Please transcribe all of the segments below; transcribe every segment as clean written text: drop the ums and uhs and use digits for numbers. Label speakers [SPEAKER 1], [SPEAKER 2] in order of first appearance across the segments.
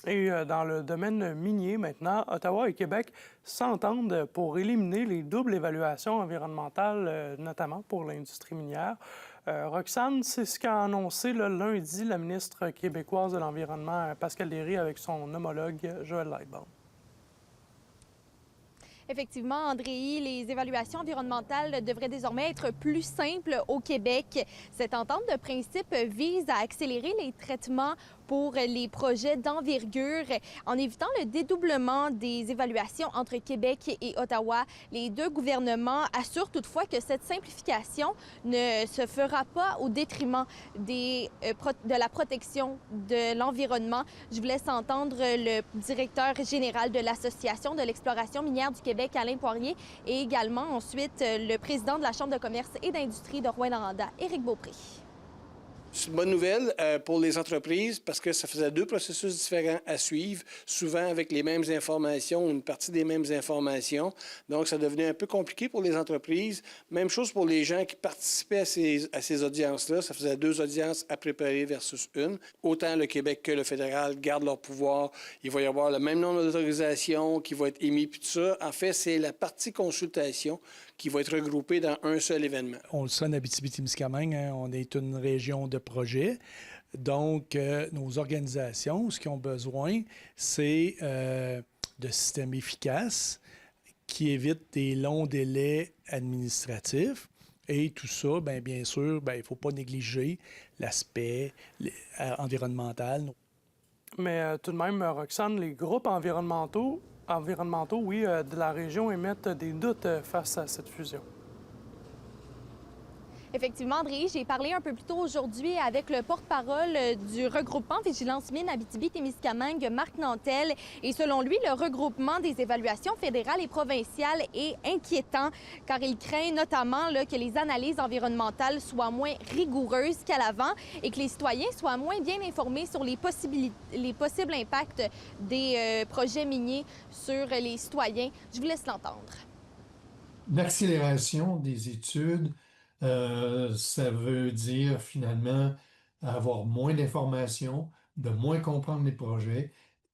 [SPEAKER 1] Et dans le domaine minier, maintenant, Ottawa et Québec s'entendent pour éliminer les doubles évaluations environnementales, notamment pour l'industrie minière. Roxane, c'est ce qu'a annoncé le lundi la ministre québécoise de l'Environnement, Pascale Derry, avec son homologue Joël Lightbound.
[SPEAKER 2] Effectivement, Andréi, les évaluations environnementales devraient désormais être plus simples au Québec. Cette entente de principe vise à accélérer les traitements pour les projets d'envergure en évitant le dédoublement des évaluations entre Québec et Ottawa. Les deux gouvernements assurent toutefois que cette simplification ne se fera pas au détriment de la protection de l'environnement. Je vous laisse entendre le directeur général de l'Association de l'exploration minière du Québec, Alain Poirier, et également ensuite le président de la Chambre de commerce et d'industrie de Rouyn-Noranda, Éric Beaupré.
[SPEAKER 3] C'est une bonne nouvelle pour les entreprises parce que ça faisait deux processus différents à suivre, souvent avec les mêmes informations, une partie des mêmes informations. Donc, ça devenait un peu compliqué pour les entreprises. Même chose pour les gens qui participaient à ces audiences-là. Ça faisait deux audiences à préparer versus une. Autant le Québec que le fédéral gardent leur pouvoir. Il va y avoir le même nombre d'autorisations qui vont être émis, puis tout ça. En fait, c'est la partie consultation qui va être regroupée dans un seul événement.
[SPEAKER 4] On le sait en Abitibi-Témiscamingue, hein, on est une région de projet. Donc, nos organisations, ce qu'ils ont besoin, c'est de systèmes efficaces qui évitent des longs délais administratifs. Et tout ça, bien sûr, il ne faut pas négliger l'aspect environnemental.
[SPEAKER 1] Mais tout de même, Roxane, les groupes environnementaux, oui, de la région émettent des doutes face à cette fusion.
[SPEAKER 2] Effectivement, André, j'ai parlé un peu plus tôt aujourd'hui avec le porte-parole du regroupement Vigilance Mine Abitibi-Témiscamingue, Marc Nantel. Et selon lui, le regroupement des évaluations fédérales et provinciales est inquiétant car il craint notamment que les analyses environnementales soient moins rigoureuses qu'à l'avant et que les citoyens soient moins bien informés sur les possibles impacts des projets miniers sur les citoyens. Je vous laisse l'entendre.
[SPEAKER 5] L'accélération des études, ça veut dire finalement avoir moins d'informations, de moins comprendre les projets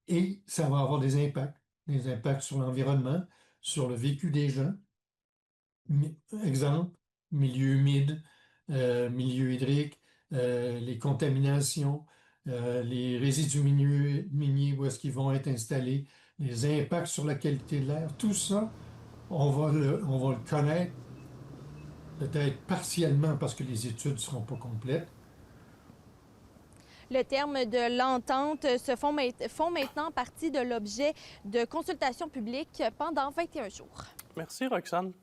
[SPEAKER 5] et ça va avoir des impacts sur l'environnement, sur le vécu des gens. Exemple, milieu humide, milieu hydrique, les contaminations, les résidus miniers où est-ce qu'ils vont être installés, les impacts sur la qualité de l'air, tout ça, on va le connaître peut-être partiellement parce que les études ne seront pas complètes.
[SPEAKER 2] Le terme de l'entente font maintenant partie de l'objet de consultation publique pendant 21 jours.
[SPEAKER 1] Merci, Roxane.